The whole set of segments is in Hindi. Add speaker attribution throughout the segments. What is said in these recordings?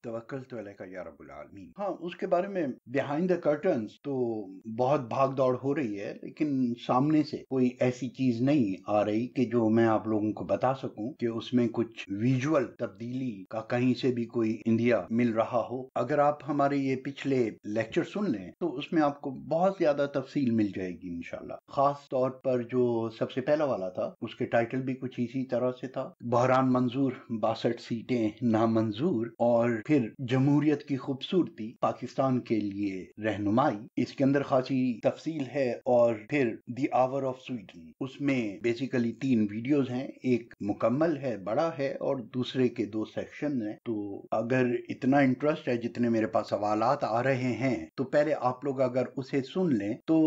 Speaker 1: तवक्कल तो अलैका या रब्बुल आलमीन। हाँ, उसके बारे में बिहाइंड द कर्टन्स तो बहुत भाग दौड़ हो रही है, लेकिन सामने से कोई ऐसी चीज नहीं आ रही कि जो मैं आप लोगों को बता सकूं कि उसमें कुछ विजुअल तब्दीली का कहीं से भी कोई इंडिया मिल रहा हो। अगर आप हमारे ये पिछले लेक्चर सुन लें तो उसमें आपको बहुत ज्यादा तफसील मिल जाएगी इंशाल्लाह। खास तौर पर जो सबसे पहला वाला था उसके टाइटल भी कुछ इसी तरह से था, बहरान मंजूर 62 सीटें नामंजूर, और फिर जमहूरियत की खूबसूरती पाकिस्तान के लिए रहनुमाई। इसके अंदर खासी तफसील है। और फिर द आवर ऑफ स्वीडन, उसमें बेसिकली 3 वीडियोस हैं, एक मुकम्मल है, बड़ा है, और दूसरे के 2 सेक्शन हैं। तो अगर इतना इंटरेस्ट है जितने मेरे पास सवालात आ रहे हैं तो पहले आप लोग अगर उसे सुन लें तो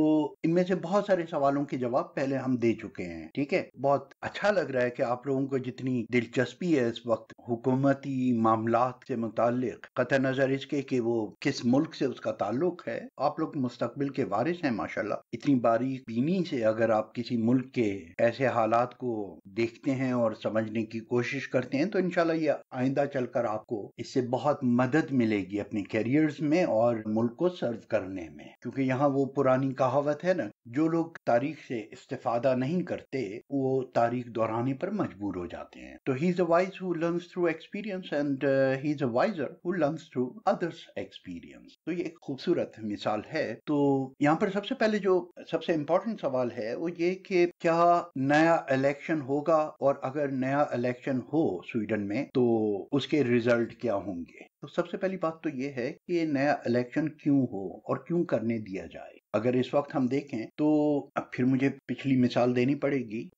Speaker 1: इनमें से बहुत सारे सवालों के जवाब पहले हम दे चुके हैं। ठीक है, बहुत अच्छा लग रहा है कि आप लोगों को जितनी दिलचस्पी है इस वक्त हुकूमती मामलात से मुताल्लिक, कतई नजर इसके कि वो किस मुल्क से उसका ताल्लुक है, आप लोग मुस्तकबिल के वारिस हैं माशाल्लाह। इतनी बारीक बीनी से अगर आप किसी मुल्क के ऐसे हालात को देखते हैं और समझने की कोशिश करते हैं तो इंशाल्लाह ये आइंदा चलकर आपको इससे बहुत मदद मिलेगी अपने कैरियर्स में और मुल्क को सर्व करने में। क्योंकि यहाँ वो पुरानी कहावत है ना, जो लोग तारीख से इस्तेफादा नहीं करते वो तारीख दोहराने पर मजबूर हो जाते हैं। तो he is a wise who learns through experience and he is a wiser who learns through others experience. तो ये एक खूबसूरत मिसाल है। तो यहाँ पर सबसे पहले जो सबसे इंपॉर्टेंट सवाल है वो ये कि क्या नया इलेक्शन होगा, और अगर नया इलेक्शन हो स्वीडन में तो उसके रिजल्ट क्या होंगे। तो सबसे पहली बात तो ये है कि ये नया इलेक्शन क्यों हो और क्यों करने दिया जाए। अगर इस वक्त हम देखें तो अब फिर मुझे पिछली मिसाल देनी पड़ेगी।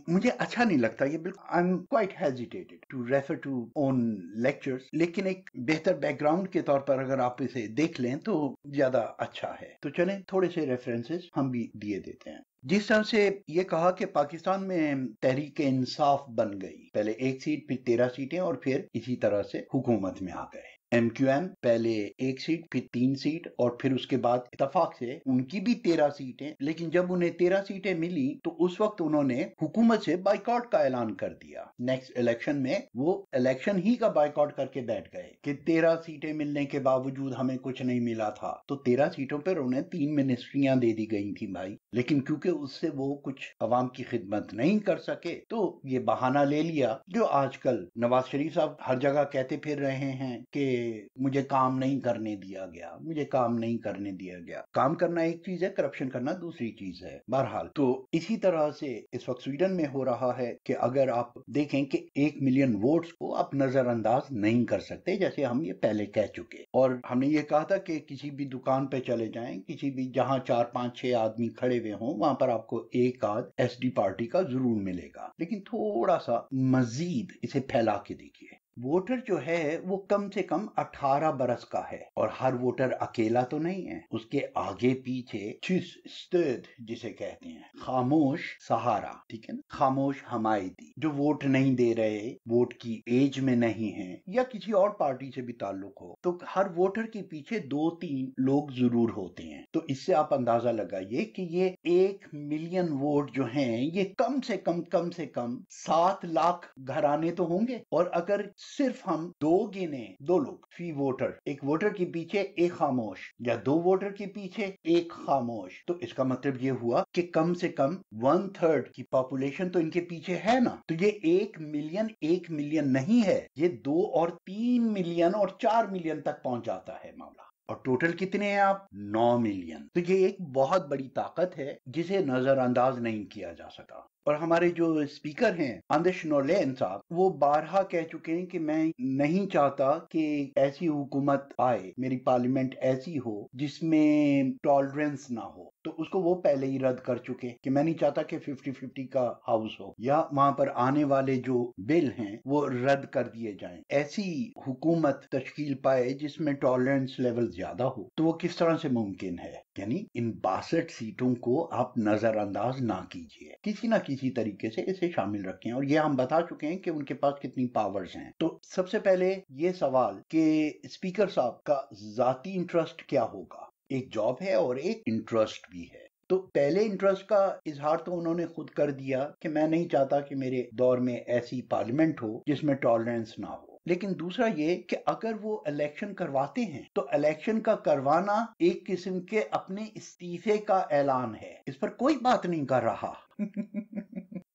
Speaker 1: मुझे अच्छा नहीं लगता ये, बिल्कुल I am quite hesitated to refer to own lectures, लेकिन एक बेहतर बैकग्राउंड के तौर पर अगर आप इसे देख लें तो ज्यादा अच्छा है। तो चलें थोड़े से रेफरेंसेस हम भी दिए देते हैं। जिस तरह से ये कहा कि पाकिस्तान में तहरीक इंसाफ बन गई, पहले 1 सीट फिर 13 सीटें और फिर इसी तरह से हुकूमत में आ गए। MQM पहले 1 सीट फिर 3 सीट और फिर उसके बाद इतफाक से उनकी भी 13 सीटें, लेकिन जब उन्हें 13 सीटें मिली तो उस वक्त उन्होंने हुकूमत से बाइकआउट का ऐलान कर दिया। नेक्स्ट इलेक्शन में वो इलेक्शन ही का बाइकआउट करके बैठ गए कि 13 सीटें मिलने के बावजूद हमें कुछ नहीं मिला था। तो 13 सीटों पर उन्हें 3 मिनिस्ट्रियां दे दी गई थी भाई, लेकिन क्योंकि उससे वो कुछ अवाम की खिदमत नहीं कर सके तो ये बहाना ले लिया, जो आजकल नवाज शरीफ साहब हर जगह कहते फिर रहे हैं कि मुझे काम नहीं करने दिया गया, मुझे काम नहीं करने दिया गया। काम करना एक चीज है, करप्शन करना दूसरी चीज है। बहरहाल तो इसी तरह से इस वक्त स्वीडन में हो रहा है कि अगर आप देखें कि 1 मिलियन वोट्स को आप नजरअंदाज नहीं कर सकते, जैसे हम ये पहले कह चुके। और हमने ये कहा था कि किसी भी दुकान पे चले जाएं, किसी भी जहां 4 5 6 आदमी खड़े हुए हों, वहां पर आपको एक आध SD पार्टी का जरूर मिलेगा। लेकिन थोड़ा सा मजीद इसे फैला के देखिए। वोटर जो है वो कम से कम 18 बरस का है, और हर वोटर अकेला तो नहीं है, उसके आगे पीछे छिस स्टेड जिसे कहते हैं, खामोश सहारा, ठीक है ना, खामोश हमायती, जो वोट नहीं दे रहे, वोट की एज में नहीं है या किसी और पार्टी से भी ताल्लुक हो, तो हर वोटर के पीछे 2-3 लोग जरूर होते हैं। तो इससे आप अंदाजा लगाइए कि ये 1 मिलियन वोट जो हैं ये कम से कम 7 लाख घराने तो होंगे। और अगर सिर्फ हम 2 गिने, 2 लोग फी वोटर, एक वोटर के पीछे एक खामोश या 2 वोटर के पीछे एक खामोश, तो इसका मतलब ये हुआ कि कम से कम 1/3 की पॉपुलेशन तो इनके पीछे है ना। तो ये 1 मिलियन नहीं है, ये 2 और 3 मिलियन और 4 मिलियन तक पहुंच जाता है मामला। और टोटल कितने हैं आप? 9 मिलियन। तो ये एक बहुत बड़ी ताकत है जिसे नजरअंदाज नहीं किया जा सका। और हमारे जो स्पीकर हैं आंदर्स नोर्लेन साहब, वो बारहा कह चुके हैं कि मैं नहीं चाहता कि ऐसी हुकूमत आए, मेरी पार्लियामेंट ऐसी हो जिसमें टॉलरेंस ना हो। तो उसको वो पहले ही रद्द कर चुके कि मैं नहीं चाहता कि 50-50 का हाउस हो, या वहां पर आने वाले जो बिल हैं वो रद्द कर दिए जाएं। ऐसी हुकूमत तश्कील पाए जिसमें टॉलरेंस लेवल ज्यादा हो। तो वो किस तरह से मुमकिन है? यानी इन 62 सीटों को आप नजरअंदाज ना कीजिए, किसी ना किसी तरीके से इसे शामिल रखें। और ये हम बता चुके हैं कि उनके पास कितनी पावर्स हैं। तो सबसे पहले ये सवाल कि स्पीकर साहब का जाती इंटरेस्ट क्या होगा। एक जॉब है और एक इंटरेस्ट भी है। तो पहले इंटरेस्ट का इजहार तो उन्होंने खुद कर दिया कि मैं नहीं चाहता कि मेरे दौर में ऐसी पार्लियामेंट हो जिसमें टॉलरेंस ना हो। लेकिन दूसरा ये कि अगर वो इलेक्शन करवाते हैं तो इलेक्शन का करवाना एक किस्म के अपने इस्तीफे का ऐलान है, इस पर कोई बात नहीं कर रहा।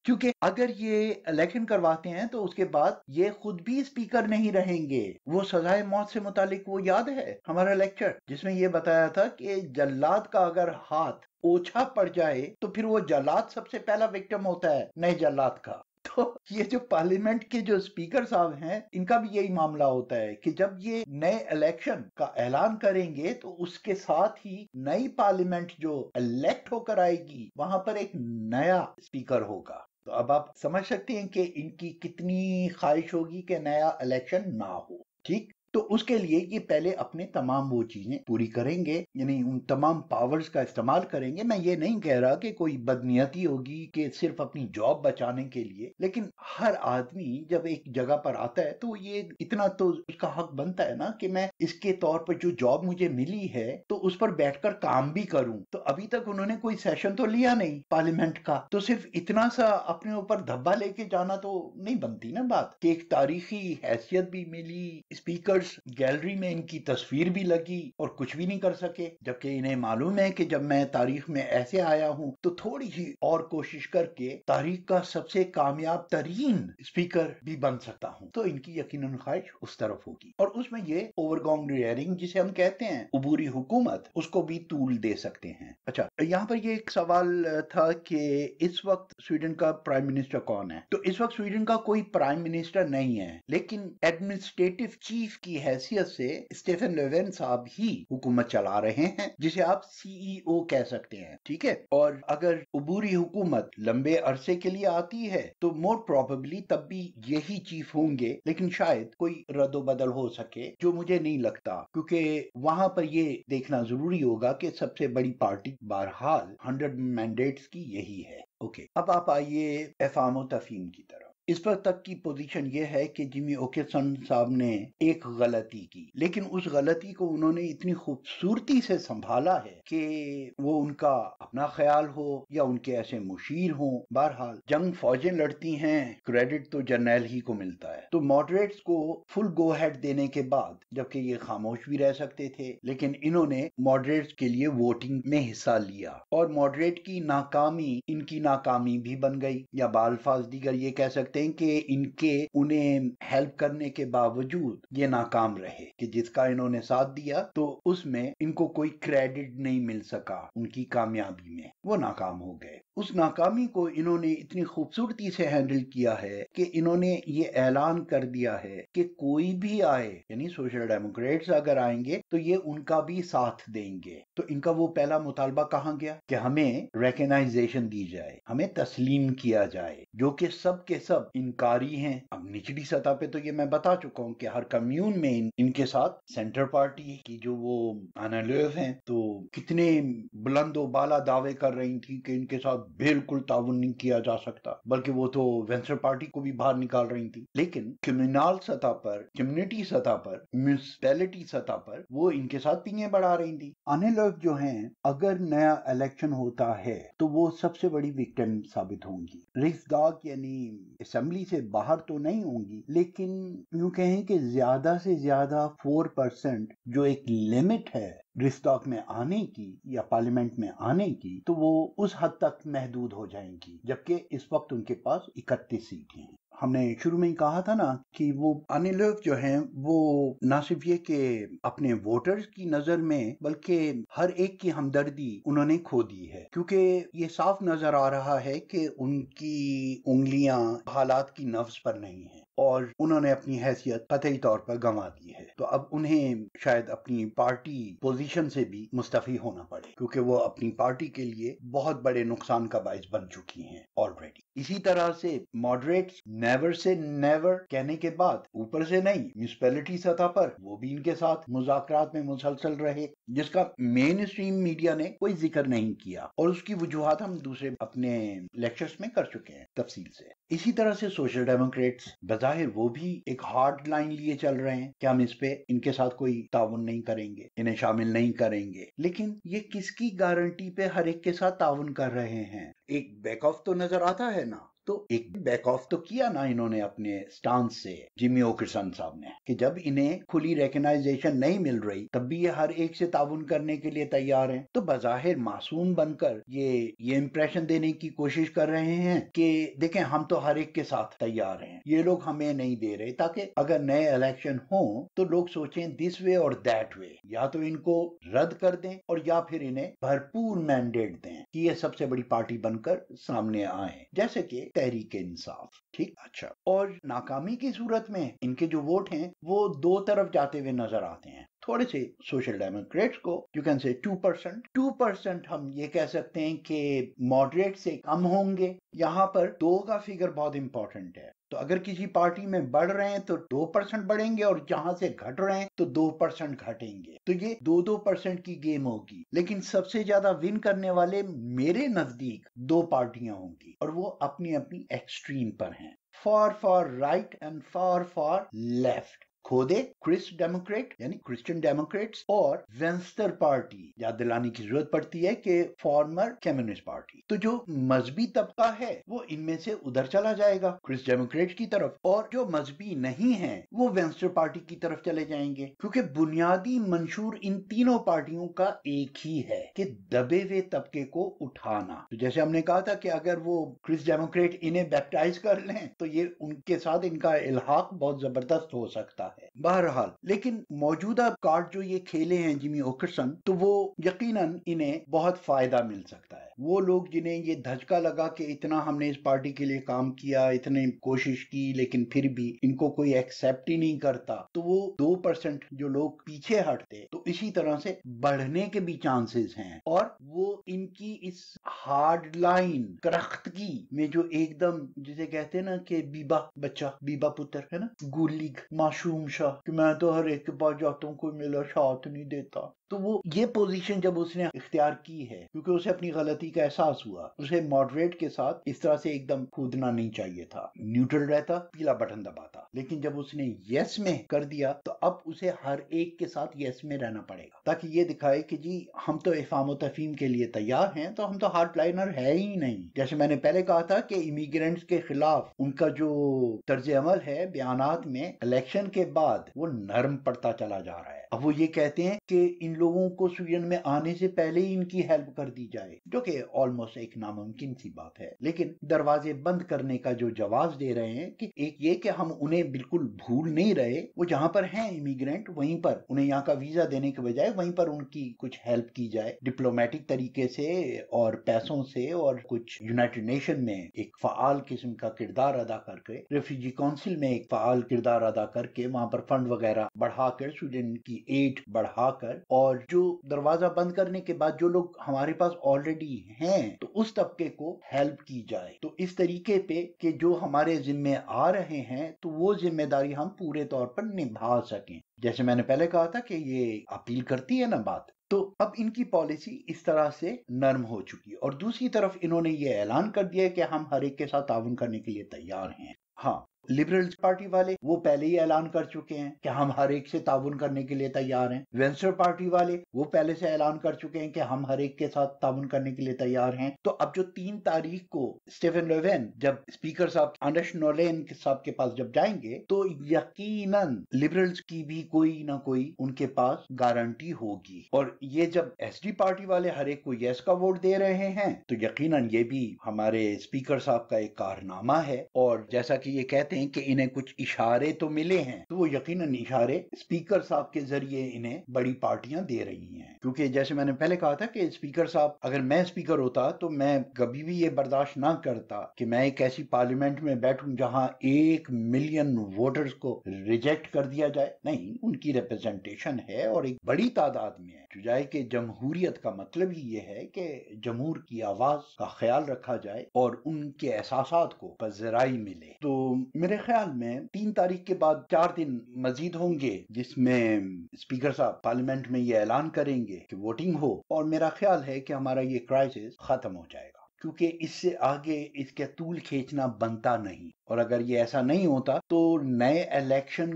Speaker 1: क्योंकि अगर ये इलेक्शन करवाते हैं तो उसके बाद ये खुद भी स्पीकर नहीं रहेंगे। वो सजाए मौत से मुतालिक वो याद है हमारा लेक्चर जिसमें ये बताया था कि जल्लाद का अगर हाथ ओछा पड़ जाए तो फिर वो जल्लाद सबसे पहला विक्टिम होता है, नए जल्लाद का। तो ये जो पार्लियामेंट के जो स्पीकर साहब हैं इनका भी यही मामला होता है कि जब ये नए इलेक्शन का ऐलान करेंगे तो उसके साथ ही नई पार्लियामेंट जो इलेक्ट होकर आएगी वहां पर एक नया स्पीकर होगा। तो अब आप समझ सकते हैं कि इनकी कितनी ख्वाहिश होगी कि नया इलेक्शन ना हो। ठीक, तो उसके लिए ये पहले अपने तमाम वो चीजें पूरी करेंगे, यानी उन तमाम पावर्स का इस्तेमाल करेंगे। मैं ये नहीं कह रहा कि कोई बदनीयती होगी कि सिर्फ अपनी जॉब बचाने के लिए, लेकिन हर आदमी जब एक जगह पर आता है तो ये इतना तो उसका हक बनता है ना कि मैं इसके तौर पर जो जॉब मुझे मिली है तो उस पर बैठकर काम भी करूं। तो अभी तक उन्होंने कोई सेशन तो लिया नहीं पार्लियामेंट का, तो सिर्फ इतना सा अपने ऊपर धब्बा लेके जाना तो नहीं बनती ना बात कि एक तारीखी हैसियत भी मिली, स्पीकर गैलरी में इनकी तस्वीर भी लगी और कुछ भी नहीं कर सके, जबकि इन्हें मालूम है कि जब मैं तारीख में ऐसे आया हूं तो थोड़ी ही और कोशिश करके तारीख का सबसे कामयाब तरीन स्पीकर भी बन सकता हूं। तो इनकी यकीनन ख्वाहिश उस तरफ होगी और उसमें ये ओवरगॉन्ग रियरिंग जिसे हम कहते हैं उबूरी हुकूमत, उसको भी तूल दे सकते हैं। अच्छा, यहाँ पर ये एक सवाल था कि इस वक्त स्वीडन का प्राइम मिनिस्टर कौन है। तो इस वक्त स्वीडन का कोई प्राइम मिनिस्टर नहीं है, लेकिन एडमिनिस्ट्रेटिव चीफ की हैसियत से स्टीफन लोवेन साहब ही हुकूमत चला रहे हैं, जिसे आप सीईओ कह सकते हैं। ठीक है, और अगर उबूरी हुकूमत लंबे अरसे के लिए आती है तो मोर प्रोबेबली तब भी यही चीफ होंगे, लेकिन शायद कोई रद्दोबदल हो सके, जो मुझे नहीं लगता, क्योंकि वहां पर ये देखना जरूरी होगा कि सबसे बड़ी पार्टी बहरहाल 100 मैंडेट्स की यही है। ओके, अब आप आइए एफाम और तफहीम की तरफ। इस पर तक की पोजीशन यह है कि जिमी ओकेसन साहब ने एक गलती की, लेकिन उस गलती को उन्होंने इतनी खूबसूरती से संभाला है कि वो उनका अपना ख्याल हो या उनके ऐसे मुशीर हो, बहरहाल जंग फौजें लड़ती हैं, क्रेडिट तो जर्नैल ही को मिलता है। तो मॉडरेट्स को फुल गो हेड देने के बाद, जबकि ये खामोश भी रह सकते थे, लेकिन इन्होंने मॉडरेट्स के लिए वोटिंग में हिस्सा लिया और मॉडरेट की नाकामी इनकी नाकामी भी बन गई, या बालफाज दीगर ये कह सकते हैं कि इनके उन्हें हेल्प करने के बावजूद ये नाकाम रहे, कि जिसका इन्होंने साथ दिया तो उसमें इनको कोई क्रेडिट नहीं मिल सका, उनकी कामयाबी में वो नाकाम हो गए। उस नाकामी को इन्होंने इतनी खूबसूरती से हैंडल किया है कि इन्होंने ये ऐलान कर दिया है कि कोई भी आए, यानी सोशल डेमोक्रेट्स अगर आएंगे तो ये उनका भी साथ देंगे। तो इनका वो पहला मुतालबा कहाँ गया कि हमें रिकग्नाइजेशन दी जाए, हमें तस्लीम किया जाए, जो कि सब के सब इनकारी हैं। अब निचली सतह पे तो ये मैं बता चुका हूँ कि हर कम्यून में इनके साथ सेंटर पार्टी की जो वो आना लोव हैं तो कितने बुलंदो बाला दावे कर रही थी कि इनके साथ बिल्कुल ताउन नहीं किया जा सकता, बल्कि वो तो वेंचर पार्टी को भी बाहर निकाल रही थी। लेकिन कम्युनल सतह पर, कम्युनिटी सतह पर, म्यूनिसिपैलिटी सतह पर वो इनके साथ पींगे बढ़ा रही थी। आने लोग जो हैं, अगर नया इलेक्शन होता है तो वो सबसे बड़ी विक्टिम साबित होंगी। रिक्सडाग यानी असेंबली से बाहर तो नहीं होंगी, लेकिन यूं कहें कि ज्यादा से ज्यादा 4% जो एक लिमिट है रिक्सडाग में आने की या पार्लियामेंट में आने की, तो वो उस हद तक महदूद हो जाएंगी, जबकि इस वक्त उनके पास 31 सीटें हैं। हमने शुरू में ही कहा था ना कि वो आने लोग जो हैं वो ना सिर्फ ये कि अपने वोटर्स की नजर में, बल्कि हर एक की हमदर्दी उन्होंने खो दी है, क्योंकि ये साफ नजर आ रहा है कि उनकी उंगलियां हालात की नफ्स पर नहीं है और उन्होंने अपनी हैसियत कतई तौर पर गंवा दी है। तो अब उन्हें शायद अपनी पार्टी पोजीशन से भी मुस्तफी होना पड़े, क्योंकि वो अपनी पार्टी के लिए बहुत बड़े नुकसान का बाइस बन चुकी हैं ऑलरेडी। इसी तरह से मॉडरेट्स नेवर से नेवर कहने के बाद ऊपर से नहीं, म्यूनिसिपैलिटी सतह पर वो भी इनके साथ मुज़ाकरात में मुसलसल रहे, जिसका मेन स्ट्रीम मीडिया ने कोई जिक्र नहीं किया और उसकी वजूहात हम दूसरे अपने लेक्चर्स में कर चुके हैं तफसील से। इसी तरह से सोशल डेमोक्रेट्स बजाहिर वो भी एक हार्ड लाइन लिए चल रहे हैं कि हम इस पे इनके साथ कोई ताउन नहीं करेंगे, इन्हें शामिल नहीं करेंगे, लेकिन ये किसकी गारंटी पे हर एक के साथ ताउन कर रहे हैं? एक बैक ऑफ तो नजर आता है ना। तो एक बैक ऑफ तो किया ना इन्होंने अपने स्टांस से, जिमी ओकरसन साहब ने, कि जब इन्हें खुली रिकॉग्नाइजेशन नहीं मिल रही तब भी ये हर एक से ताउन करने के लिए तैयार हैं। तो बजाहिर मासूम बनकर ये इंप्रेशन देने की कोशिश कर रहे हैं कि देखें हम तो हर एक के साथ तैयार हैं, ये लोग हमें नहीं दे रहे, ताकि अगर नए इलेक्शन हो तो लोग सोचें दिस वे और दैट वे, या तो इनको रद्द कर दें और या फिर इन्हें भरपूर मैंडेट दें कि ये सबसे बड़ी पार्टी बनकर सामने आए, जैसे कि तहरीक इंसाफ। ठीक, अच्छा। और नाकामी की सूरत में इनके जो वोट हैं वो दो तरफ जाते हुए नजर आते हैं। थोड़े से सोशल डेमोक्रेट्स को यू कैन से 2% हम ये कह सकते हैं कि मॉडरेट से कम होंगे। यहाँ पर 2 का फिगर बहुत इंपॉर्टेंट है। तो अगर किसी पार्टी में बढ़ रहे हैं तो 2% बढ़ेंगे और जहां से घट रहे हैं तो 2% घटेंगे। तो ये 2% की गेम होगी, लेकिन सबसे ज्यादा विन करने वाले मेरे नजदीक 2 पार्टियां होंगी और वो अपनी अपनी एक्सट्रीम पर हैं, for right and for left. खोदे क्रिस डेमोक्रेट यानी क्रिश्चियन डेमोक्रेट्स और वेंस्टर पार्टी, याद दिलाने की जरूरत पड़ती है कि फॉर्मर कम्युनिस्ट पार्टी। तो जो मजहबी तबका है वो इनमें से उधर चला जाएगा क्रिस डेमोक्रेट की तरफ, और जो मजहबी नहीं है वो वेंस्टर पार्टी की तरफ चले जाएंगे, क्योंकि बुनियादी मंशूर इन तीनों पार्टियों का एक ही है कि दबे हुए तबके को उठाना। तो जैसे हमने कहा था कि अगर वो क्रिस डेमोक्रेट इन्हें बैप्टाइज कर लें तो ये उनके साथ इनका इल्हाक बहुत जबरदस्त हो सकता है। बहरहाल, लेकिन मौजूदा कार्ड जो ये खेले हैं जिमी ओकरसन, तो वो यकीनन इन्हें बहुत फायदा मिल सकता है। वो लोग जिन्हें ये धचका लगा कि इतना हमने इस पार्टी के लिए काम किया, इतने कोशिश की, लेकिन फिर भी इनको कोई एक्सेप्ट ही नहीं करता, तो वो 2% जो लोग पीछे हटते तो इसी तरह से बढ़ने के भी चांसेस हैं। और वो इनकी इस हार्ड लाइन करख्तगी में जो एकदम जिसे कहते हैं ना कि बीबा बच्चा, बीबा पुत्र है ना, गुलीग मासूम सा कि मैं तो हर एक के पास जाता हूँ, कोई मेरा साथ नहीं देता, तो वो ये पोजीशन जब उसने इख्तियार की है क्योंकि उसे अपनी गलती का एहसास हुआ, उसे मॉडरेट के साथ इस तरह से एकदम कूदना नहीं चाहिए था, न्यूट्रल रहता, पीला बटन दबाता। लेकिन जब उसने यस में कर दिया तो अब उसे हर एक के साथ यस में रहना पड़ेगा, ताकि ये दिखाए कि जी हम तो इफाम तफहीम के लिए तैयार हैं, तो हम तो हार्डलाइनर है ही नहीं। जैसे मैंने पहले कहा था कि इमिग्रेंट्स के खिलाफ उनका जो तर्ज अमल है बयानात में, इलेक्शन के बाद वो नरम पड़ता चला जा रहा है। अब वो ये कहते हैं कि इन लोगों को स्वीडन में आने से पहले ही इनकी हेल्प कर दी जाए, जो कि ऑलमोस्ट एक नामुमकिन सी बात है। लेकिन दरवाजे बंद करने का जो जवाब दे रहे हैं कि एक ये कि हम उन्हें बिल्कुल भूल नहीं रहे, वो जहां पर हैं इमिग्रेंट वहीं पर उन्हें यहाँ का वीजा देने के बजाय वहीं पर उनकी कुछ हेल्प की जाए डिप्लोमेटिक तरीके से और पैसों से, और कुछ यूनाइटेड नेशन में एक फाल किस्म का किरदार अदा करके, रेफ्यूजी काउंसिल में एक फाल किरदार अदा करके वहां पर फंड वगैरह बढ़ाकर, स्वीडन की एड बढ़ाकर, और जो दरवाजा बंद करने के बाद जो लोग हमारे पास ऑलरेडी हैं तो उस तबके को हेल्प की जाए। तो इस तरीके पे कि जो हमारे जिम्मे आ रहे हैं तो वो जिम्मेदारी हम पूरे तौर पर निभा सकें। जैसे मैंने पहले कहा था कि ये अपील करती है ना बात, तो अब इनकी पॉलिसी इस तरह से नरम हो चुकी है। और दूसरी तरफ इन्होंने ये ऐलान कर दिया है कि हम हर एक के साथ ताउन करने के लिए तैयार हैं। हाँ, लिबरल्स पार्टी वाले वो पहले ही ऐलान कर चुके हैं कि हम हर एक से ताउन करने के लिए तैयार हैं। वेंस्टर पार्टी वाले वो पहले से ऐलान कर चुके हैं कि हम हर एक के साथ ताउन करने के लिए तैयार हैं। तो अब जो 3 तारीख को स्टीफन लोवेन जब स्पीकर साहब आंडर्स नोलेन साहब के पास जब जाएंगे तो यकीनन लिबरल्स की भी कोई ना कोई उनके पास गारंटी होगी। और ये जब एसडी पार्टी वाले हर एक को यस का वोट दे रहे हैं तो यकीनन ये भी हमारे स्पीकर साहब का एक कारनामा है। और जैसा कि ये कहते हैं कि इन्हें कुछ इशारे तो मिले हैं, तो वो यकीनन इशारे स्पीकर साहब के जरिए इन्हें बड़ी पार्टियां दे रही हैं। क्योंकि जैसे मैंने पहले कहा था कि स्पीकर साहब, अगर मैं स्पीकर होता तो मैं कभी भी ये बर्दाश्त ना करता कि मैं एक ऐसी पार्लियामेंट में बैठूं जहां 1 मिलियन वोटर्स को रिजेक्ट कर दिया जाए। नहीं, उनकी रिप्रेजेंटेशन है और एक बड़ी तादाद में है। जाए कि जमहूरियत का मतलब ही ये है कि जमहूर की आवाज का ख्याल रखा जाए और उनके एहसासात को पजराई मिले। तो मेरे ख्याल में 3 तारीख के बाद 4 दिन मजीद होंगे जिसमें स्पीकर साहब पार्लियामेंट में ये ऐलान करेंगे कि वोटिंग हो, और मेरा ख्याल है कि हमारा ये क्राइसिस खत्म हो जाएगा, क्योंकि इससे आगे इसके तूल खींचना बनता नहीं। और अगर ये ऐसा नहीं होता तो नए इलेक्शन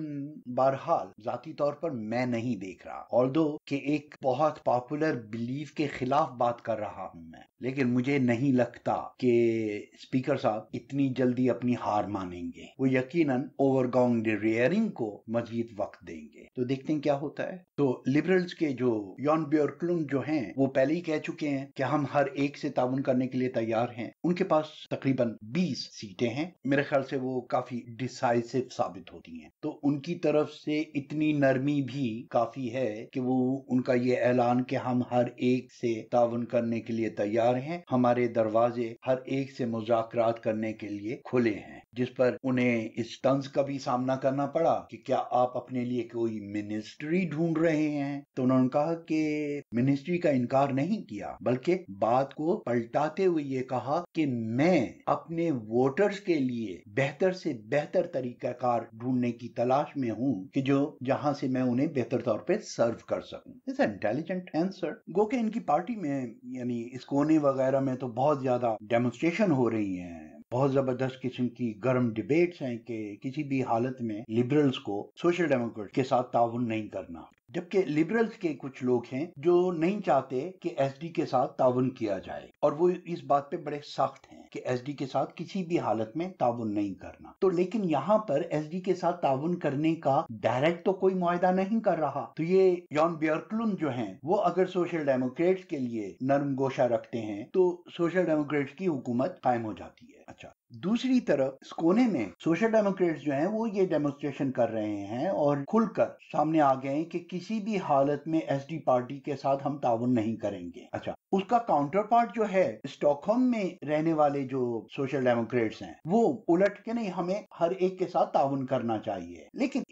Speaker 1: बहरहाल जाती तौर पर मैं नहीं देख रहा, ऑल्दो कि एक बहुत पॉपुलर बिलीफ के खिलाफ बात कर रहा हूं मैं, लेकिन मुझे नहीं लगता कि स्पीकर साहब इतनी जल्दी अपनी हार मानेंगे। वो यकीनन ओवरगॉन रियरिंग को मजीद वक्त देंगे। तो देखते हैं क्या होता है। तो लिबरल्स के जो यॉन ब्योर्कलुंड जो हैं वो पहले ही कह चुके हैं कि हम हर एक से ताउन करने के लिए तैयार हैं। उनके पास तकरीबन 20 सीटें हैं। मेरे ख्याल से वो काफी डिसाइसिव साबित होती हैं। तो उनकी तरफ से इतनी नरमी भी काफी है कि वो उनका ये ऐलान कि हम हर एक से ताउन करने के लिए तैयार हैं, हमारे दरवाजे हर एक से मुज़ाकरात करने के लिए खुले हैं, जिस पर उन्हें इस तंज का भी सामना करना पड़ा कि क्या आप अपने लिए कोई मिनिस्ट्री ढूंढ रहे हैं। तो उन्होंने कहा कि मिनिस्ट्री का इनकार नहीं किया, बल्कि बात को पलटाते हुए ये कहा कि मैं अपने वोटर्स के लिए बेहतर से बेहतर तरीकाकार ढूंढने की तलाश में हूं कि जो जहां से मैं उन्हें बेहतर तौर पे सर्व कर सकूं। It's intelligent answer. गो के इनकी पार्टी में यानी इस कोने वगैरह में तो बहुत ज्यादा डेमोन्स्ट्रेशन हो रही हैं, बहुत जबरदस्त किस्म की गर्म डिबेट्स हैं कि किसी भी हालत में लिबरल्स को सोशल डेमोक्रेट के साथ ताउन नहीं करना। जबकि लिबरल्स के कुछ लोग हैं जो नहीं चाहते कि एसडी के साथ ताउन किया जाए, और वो इस बात पे बड़े सख्त हैं कि एसडी के साथ किसी भी हालत में ताउन नहीं करना। तो लेकिन यहाँ पर एसडी के साथ ताउन करने का डायरेक्ट तो कोई मुआहदा नहीं कर रहा। तो ये जॉन ब्योर्कलुंड जो हैं वो अगर सोशल डेमोक्रेट्स के लिए नरम गोशा रखते हैं तो सोशल डेमोक्रेट्स की हुकूमत कायम हो जाती है। अच्छा, दूसरी तरफ इस कोने में सोशल डेमोक्रेट्स जो हैं वो ये डेमोन्स्ट्रेशन कर रहे हैं और खुलकर सामने आ गए कि किसी भी हालत में एसडी पार्टी के साथ हम ताउन नहीं करेंगे। अच्छा, उसका काउंटर पार्ट जो है स्टॉकहोम में रहने वाले जो सोशल डेमोक्रेट्स हैं वो उलट के नहीं, हमें हर एक के साथ ताउन करना चाहिए। लेकिन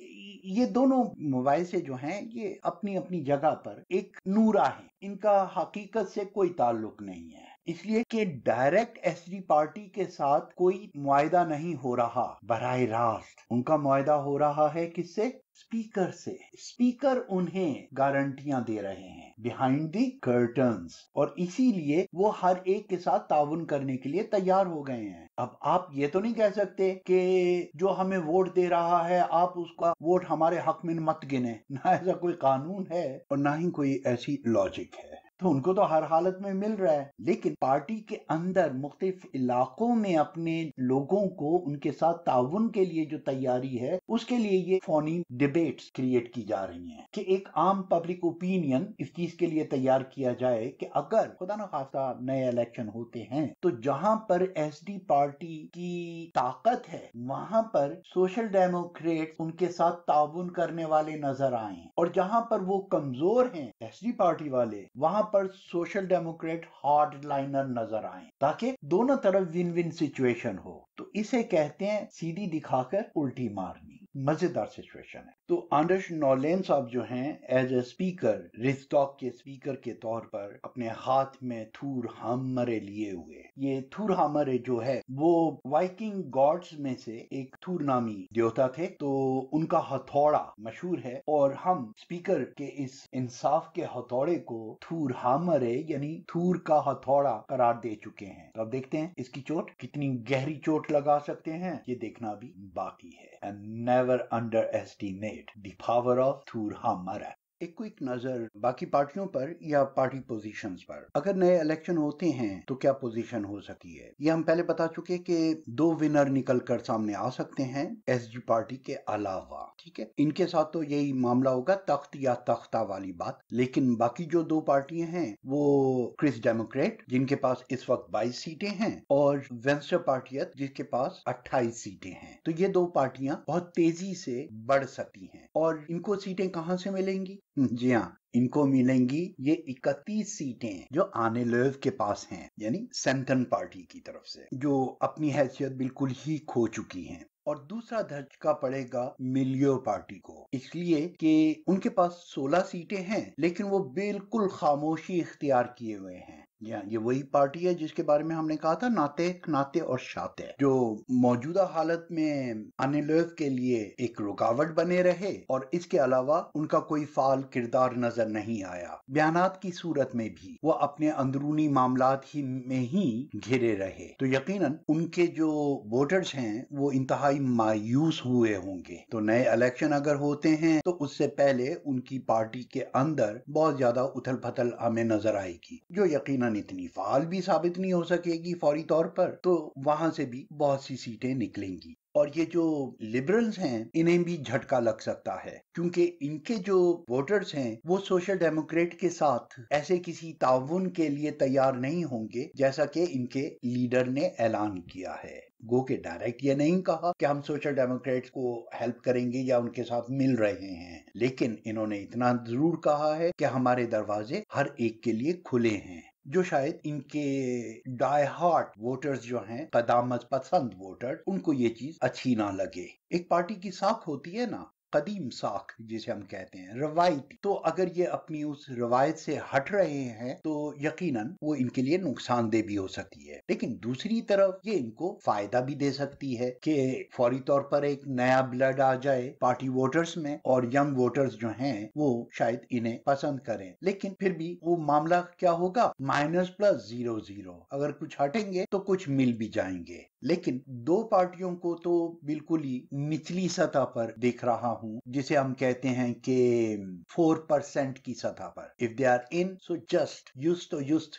Speaker 1: ये दोनों मोबाइल से जो हैं ये अपनी अपनी जगह पर एक नूरा है, इनका हकीकत से कोई ताल्लुक नहीं है, इसलिए कि डायरेक्ट एसडी पार्टी के साथ कोई मुआहदा नहीं हो रहा। बराह रास्त उनका मुआहदा हो रहा है किससे? स्पीकर से। स्पीकर उन्हें गारंटियां दे रहे हैं बिहाइंड द कर्टन्स, और इसीलिए वो हर एक के साथ ताउन करने के लिए तैयार हो गए हैं। अब आप ये तो नहीं कह सकते कि जो हमें वोट दे रहा है आप उसका वोट हमारे हक में मत गिने। ना ऐसा कोई कानून है और ना ही कोई ऐसी लॉजिक है। तो उनको तो हर हालत में मिल रहा है, लेकिन पार्टी के अंदर मुख्तलिफ इलाकों में अपने लोगों को उनके साथ ताउन के लिए जो तैयारी है उसके लिए ये फोनी डिबेट्स क्रिएट की जा रही हैं कि एक आम पब्लिक ओपिनियन इस चीज के लिए तैयार किया जाए कि अगर खुदा न खास्ता नए इलेक्शन होते हैं तो जहां पर एसडी पार्टी की ताकत है वहां पर सोशल डेमोक्रेट उनके साथ ताउन करने वाले नजर आए, और जहां पर वो कमजोर हैं एसडी पार्टी वाले वहां पर सोशल डेमोक्रेट हार्ड लाइनर नजर आए, ताकि दोनों तरफ विन विन सिचुएशन हो। तो इसे कहते हैं सीधी दिखाकर उल्टी मारनी। मजेदार सिचुएशन है। तो आंडर्स नॉलेन साहब जो हैं एज ए स्पीकर, रिजटॉक के स्पीकर के तौर पर अपने हाथ में थूर हामरे लिए हुए, ये थूर हामरे जो है वो वाइकिंग गॉड्स में से एक थूर नामी देवता थे, तो उनका हथौड़ा मशहूर है और हम स्पीकर के इस इंसाफ के हथौड़े को थूर हामरे यानी थूर का हथौड़ा करार दे चुके हैं। तो अब देखते हैं इसकी चोट कितनी गहरी चोट लगा सकते हैं, ये देखना भी बाकी है। And never underestimate the power of Thor hammer. एक क्विक नजर बाकी पार्टियों पर या पार्टी पोजीशंस पर। अगर नए इलेक्शन होते हैं तो क्या पोजीशन हो सकती है, ये हम पहले बता चुके कि 2 विनर निकलकर सामने आ सकते हैं एसजी पार्टी के अलावा। ठीक है, इनके साथ तो यही मामला होगा, तख्त या तख्ता वाली बात। लेकिन बाकी जो 2 पार्टियां हैं वो क्रिस डेमोक्रेट जिनके पास इस वक्त 22 सीटें हैं और वेंस्टर पार्टियत जिसके पास 28 सीटें हैं। तो ये 2 पार्टियां बहुत तेजी से बढ़ सकती हैं। और इनको सीटें कहां से मिलेंगी? जी हाँ, इनको मिलेंगी ये 31 सीटें जो आने लोव के पास हैं, यानी सेंटन पार्टी की तरफ से, जो अपनी हैसियत बिल्कुल ही खो चुकी हैं। और दूसरा धक्का पड़ेगा मिलियो पार्टी को, इसलिए कि उनके पास 16 सीटें हैं लेकिन वो बिल्कुल खामोशी इख्तियार किए हुए हैं। ये वही पार्टी है जिसके बारे में हमने कहा था, नाते नाते और शाते, जो मौजूदा हालत में अनिलोव के लिए एक रुकावट बने रहे और इसके अलावा उनका कोई फाल किरदार नजर नहीं आया। बयानात की सूरत में भी वो अपने अंदरूनी मामलात ही में ही घिरे रहे। तो यकीनन उनके जो वोटर्स हैं वो इंतहाई मायूस हुए होंगे। तो नए इलेक्शन अगर होते हैं तो उससे पहले उनकी पार्टी के अंदर बहुत ज्यादा उथल पथल हमें नजर आएगी, जो यकीनन इतनी फाल भी साबित नहीं हो सकेगी फौरी तौर पर। तो वहां से भी बहुत सी सीटें निकलेंगी और ये जो लिबरल्स हैं इन्हें भी झटका लग सकता है, क्योंकि इनके जो वोटर्स हैं वो सोशल डेमोक्रेट के साथ ऐसे किसी ताउन के लिए तैयार नहीं होंगे जैसा कि इनके लीडर ने ऐलान किया है। गो के डायरेक्ट ये नहीं कहा कि हम सोशल डेमोक्रेट्स को हेल्प करेंगे या उनके साथ मिल रहे हैं, लेकिन इन्होंने इतना जरूर कहा है कि हमारे दरवाजे हर एक के लिए खुले हैं, जो शायद इनके डाई हार्ट वोटर्स जो हैं, कदामत पसंद वोटर, उनको ये चीज अच्छी ना लगे। एक पार्टी की साख होती है ना, कदीम साख जिसे हम कहते हैं, रवायती, तो अगर ये अपनी उस रवायत से हट रहे हैं तो यकीनन वो इनके लिए नुकसानदेह भी हो सकती है। लेकिन दूसरी तरफ ये इनको फायदा भी दे सकती है कि फौरी तौर पर एक नया ब्लड आ जाए पार्टी वोटर्स में और यंग वोटर्स जो हैं वो शायद इन्हें पसंद करें। लेकिन फिर भी वो मामला क्या होगा, -+0-0, अगर कुछ हटेंगे तो कुछ मिल भी जाएंगे। लेकिन दो पार्टियों को तो बिल्कुल ही निचली सतह पर देख रहा हूं, जिसे हम कहते हैं कि 4% की सतह पर। If they are in so just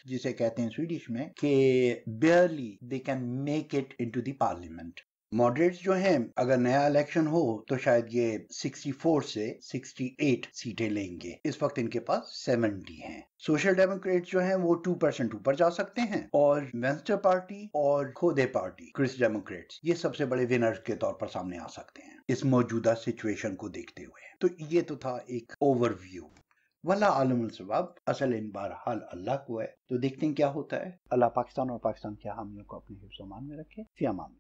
Speaker 1: जिसे कहते हैं स्वीडिश में, कि barely they can make it into the parliament। Moderates जो हैं अगर नया इलेक्शन हो तो शायद ये 64 से 68 सीटें लेंगे। इस वक्त इनके पास 70 हैं। सोशल डेमोक्रेट्स जो हैं वो 2% ऊपर जा सकते हैं और वेंस्टर पार्टी और खोदे पार्टी क्रिस डेमोक्रेट्स ये सबसे बड़े विनर्स के तौर पर सामने आ सकते हैं इस मौजूदा सिचुएशन को देखते हुए। तो ये तो था एक ओवरव्यू। वल्लाह आलमुल सवाब, असल इन बहरहाल अल्लाह को है, तो देखते हैं क्या होता है। अल्लाह पाकिस्तान और पाकिस्तान के हामियों को अपने हिफ्ज़-ओ-अमान में रखे। फ़ी अमान।